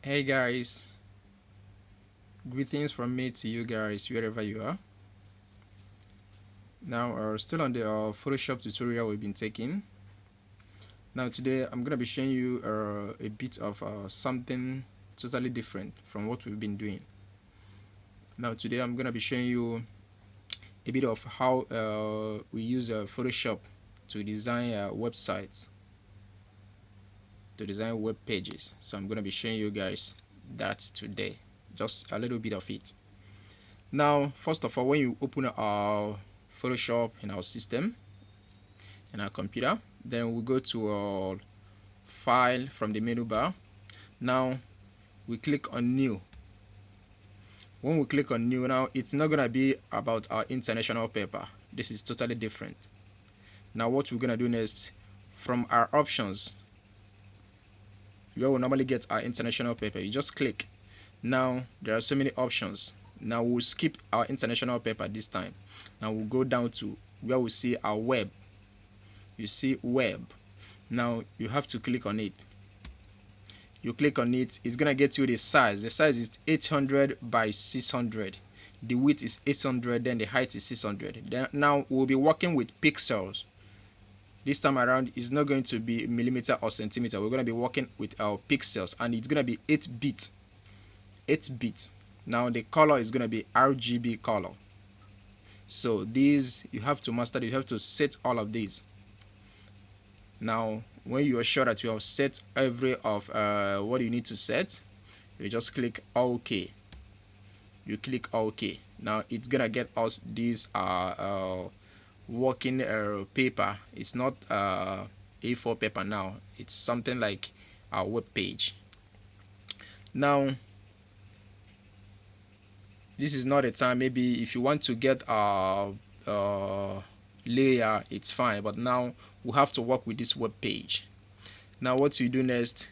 Hey guys, greetings from me to you guys wherever you are. Now, still on the Photoshop tutorial we've been taking. Now today I'm gonna be showing you a bit of something totally different from what we've been doing. Now today I'm gonna be showing you a bit of how we use Photoshop to design websites, to design web pages. So I'm gonna be showing you guys that today, just a little bit of it. Now, first of all, when you open our Photoshop in our system, in our computer, then we go to our file from the menu bar. Now we click on new. When we click on new, now it's not gonna be about our international paper. This is totally different. Now what we're gonna do next, from our options, where we normally get our international paper, you just click. Now there are so many options. Now we'll skip our international paper this time. Now we'll go down to where we see our web. You see web. Now you have to click on it. You click on it, it's gonna get you the size. The size is 800 by 600. The width is 800, then the height is 600. Then now we'll be working with pixels. This time around, it's not going to be millimeter or centimeter. We're gonna be working with our pixels, and it's gonna be 8-bit. 8-bit. Now the color is gonna be RGB color. So these you have to master. You have to set all of these. Now when you are sure that you have set every of what you need to set, you just click OK. You click OK. Now it's gonna get us this working paper. It's not A4 paper now. It's something like a web page. Now this is not a time. Maybe if you want to get a layer, it's fine, but now we have to work with this web page. Now what you do next,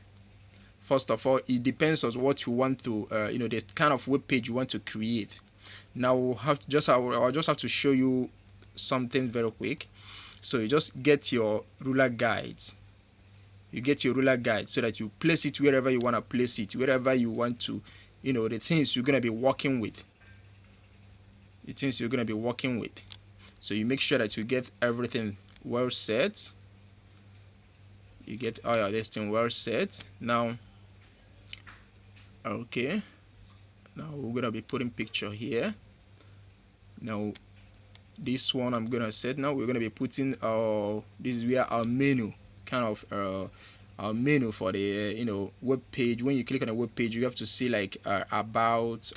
first of all, it depends on what you want to the kind of web page you want to create. Now I'll just have to show you something very quick. So you just get your ruler guides. You get your ruler guide so that you place it wherever you want to place it, wherever you want to, the things you're going to be working with. The things you're going to be working with. So you make sure that you get everything well set. You get all your listing well set. Now, okay. Now we're going to be putting picture here. Now, this one I'm going to set. Now we're going to be putting this is where our menu, kind of our menu for the web page. When you click on a web page, you have to see like about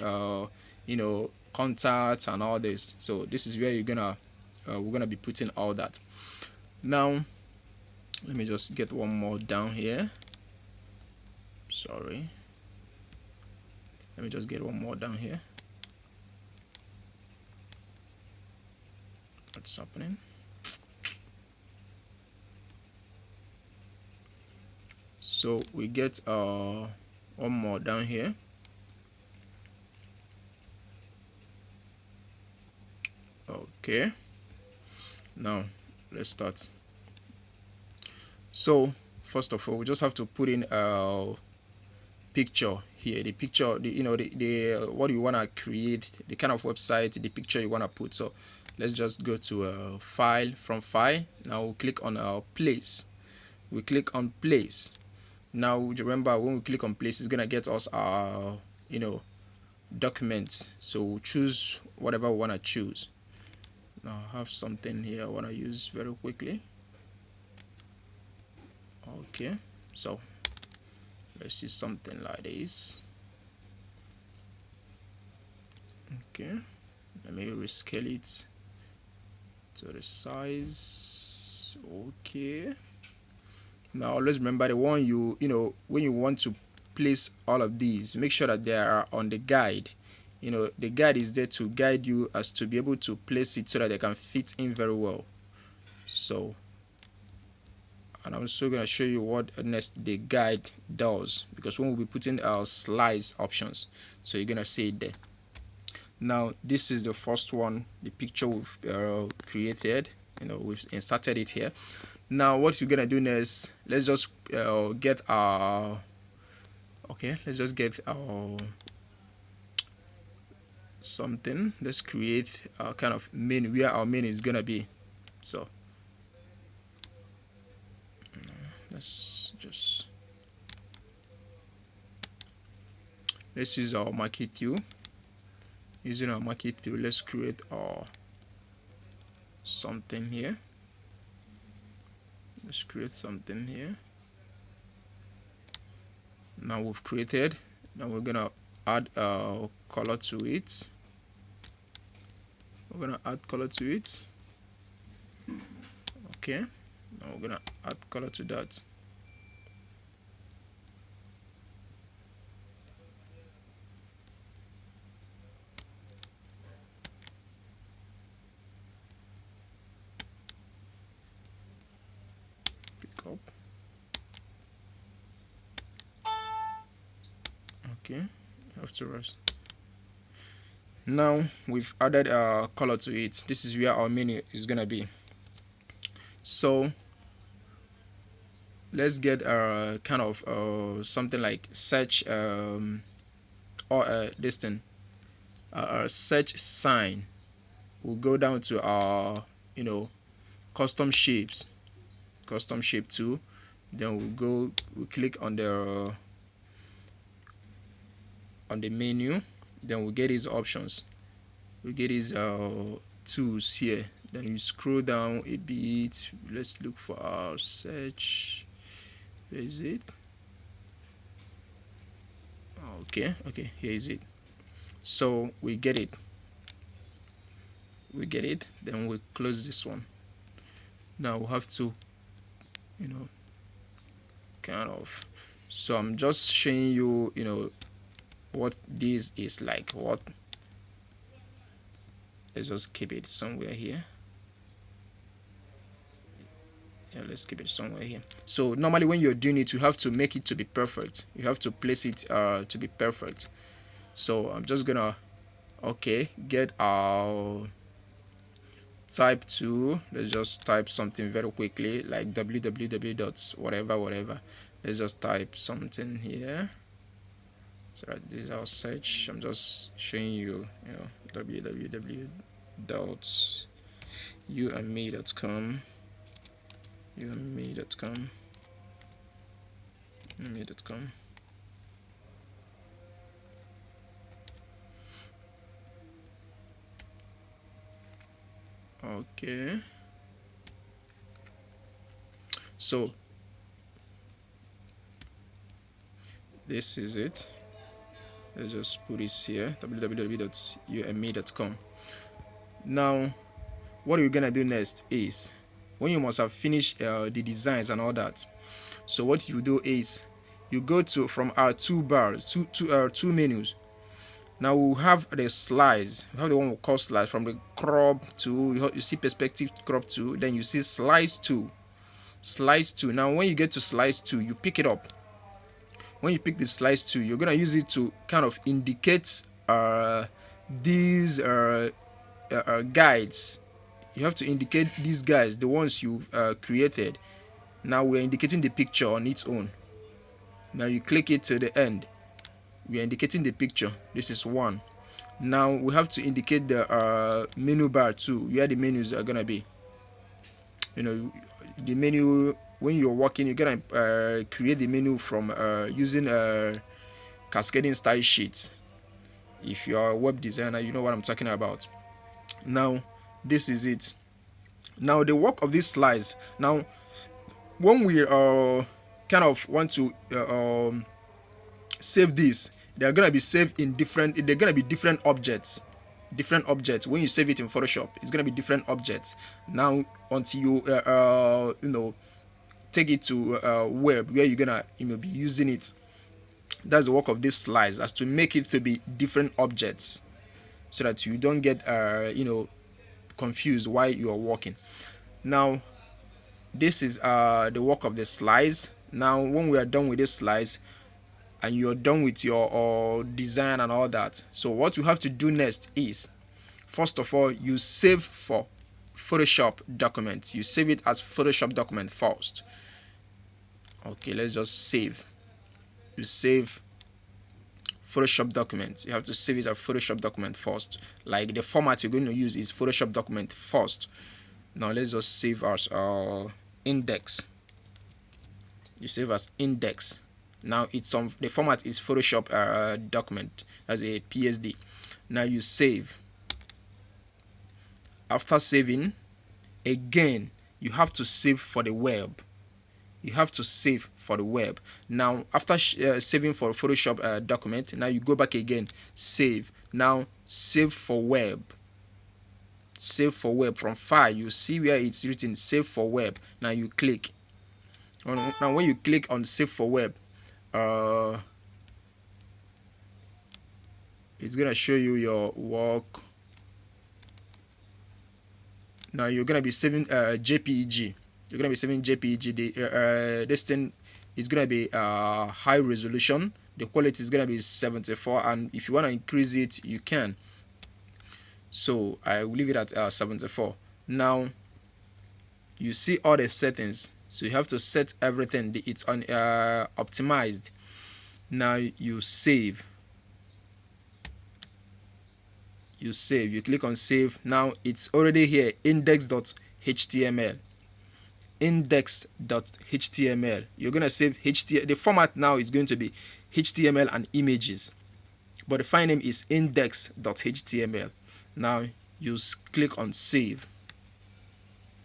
contact and all this. So this is where we're gonna be putting all that. Now let me just get one more down here. Sorry, let me just get one more down here. What's happening? So we get one more down here. Okay, now let's start. So first of all, we just have to put in a picture here. The picture, the what you want to create, the kind of website, the picture you want to put. So let's just go to file. From file, now we'll click on place. We click on place. Now remember, when we click on place, it's gonna get us our documents. So we'll choose whatever we want to choose. Now I have something here I want to use very quickly. Okay, so let's see something like this. Okay, let me rescale it to the size. Okay, now let's remember the one when you want to place all of these, make sure that they are on the guide. The guide is there to guide you as to be able to place it so that they can fit in very well. So, and I'm also going to show you what next the guide does, because when we'll be putting our slides options, so you're going to see it there. Now this is the first one, the picture we've created. We've inserted it here. Now what you're going to do next, let's just get our Okay, let's just get our something. Let's create a kind of menu where our menu is gonna be. So let's use our market tool. Using our market tool, let's create our something here. Let's create something here. Now we've created. Now we're gonna add a color to it. We're gonna add color to it. Okay. Now we're gonna add color to that. Pick up. Okay. Have to rest. Now we've added a color to it. This is where our menu is gonna be. So let's get a kind of something like search or this thing, a search sign. We'll go down to our custom shape 2. Then we'll click on the menu. Then we'll get these options. We get these tools here. Then you scroll down a bit. Let's look for our search. Where is it? Okay, here is it. So we get it. Then we close this one. Now we have to kind of, so I'm just showing you what this is like. Let's just keep it somewhere here. Yeah, let's keep it somewhere here. So normally when you're doing it, you have to make it to be perfect. You have to place it to be perfect. So I'm just gonna get our type 2. Let's just type something very quickly, like www dot whatever. Let's just type something here. So this is our search. I'm just showing you www dot youandme.com. youandme.com. Okay, so this is it. Let's just put this here, www.youandme.com. Now what you're gonna do next is, when you must have finished the designs and all that, so what you do is you go to from our two menus. Now we'll have the slides. We have the one we call slides. From the crop to, you see perspective crop to, then you see slides to. Now when you get to slides 2, you pick it up. When you pick the slides 2, you're gonna use it to kind of indicate these guides. You have to indicate these guys, the ones you've created. Now we're indicating the picture on its own. Now you click it to the end. We are indicating the picture. This is 1. Now we have to indicate the menu bar too, where the menus are gonna be. The menu, when you're working, you're gonna create the menu from using cascading style sheets. If you're a web designer, you know what I'm talking about. Now this is it. Now the work of these slides. Now when we kind of want to save this, they're gonna be saved in different. They're gonna be different objects. When you save it in Photoshop, it's gonna be different objects. Now until you take it to web where you're gonna be using it. That's the work of these slides, as to make it to be different objects, so that you don't get confused while you are working. Now this is the work of the slides. Now when we are done with these slides and you're done with your design and all that, so what you have to do next is, first of all, you save for Photoshop document. You save it as Photoshop document first. Okay, let's just save. You save Photoshop document. You have to save it as Photoshop document first. Like the format you're going to use is Photoshop document first. Now let's just save as index. You save as index. Now it's on the format is Photoshop document as a PSD. Now you save. After saving, again you have to save for the web. You have to save for the web. Now after saving for Photoshop document, now you go back again, save. Now save for web. Save for web. From file, you see where it's written save for web. Now you click. Now when you click on save for web, it's gonna show you your work. Now you're gonna be saving JPEG. You're gonna be saving JPEG. This thing is gonna be high resolution. The quality is gonna be 74, and if you wanna increase it, you can. So I will leave it at 74. Now you see all the settings. So you have to set everything. It's on optimized. Now you save. You save. You click on save. Now it's already here. Index.html. Index.html. You're gonna save HTML. The format now is going to be HTML and images, but the file name is index.html. Now you click on save.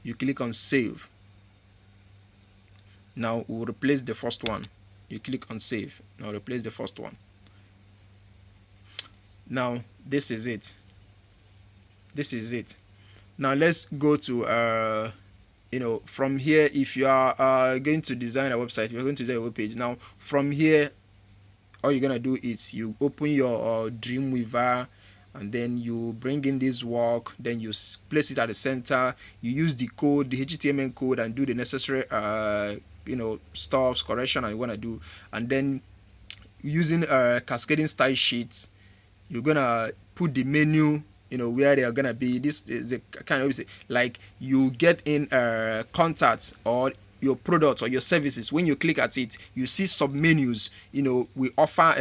You click on save. Now we'll replace the first one. You click on save. Now replace the first one. Now this is it. This is it. Now let's go to from here. If you are going to design a website, you're going to design a web page. Now from here, all you're gonna do is you open your Dreamweaver, and then you bring in this work, then you place it at the center. You use the code, the HTML code, and do the necessary stuff, correction I want to do. And then using cascading style sheets, you're gonna put the menu where they are gonna be. This is the kind of like you get in contacts or your products or your services. When you click at it, you see sub menus. We offer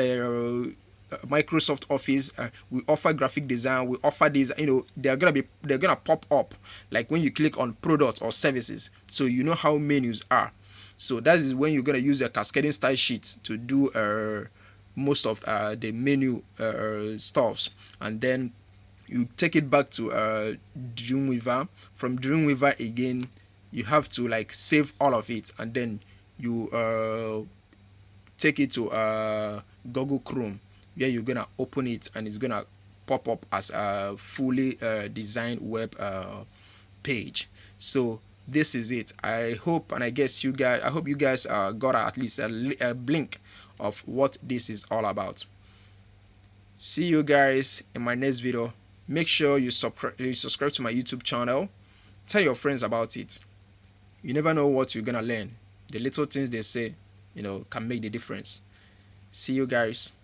Microsoft Office, we offer graphic design, we offer these. They're gonna pop up like when you click on products or services, so you know how menus are. So that is when you're gonna use a cascading style sheet to do most of the menu stuffs, and then you take it back to Dreamweaver. From Dreamweaver again, you have to like save all of it, and then you take it to Google Chrome, where you're gonna open it, and it's gonna pop up as a fully designed web page. So this is it. I hope and I guess you guys, I hope you guys got at least a blink of what this is all about. See you guys in my next video. Make sure you subscribe to my YouTube channel. Tell your friends about it. You never know what you're gonna learn. The little things they say, can make the difference. See you guys.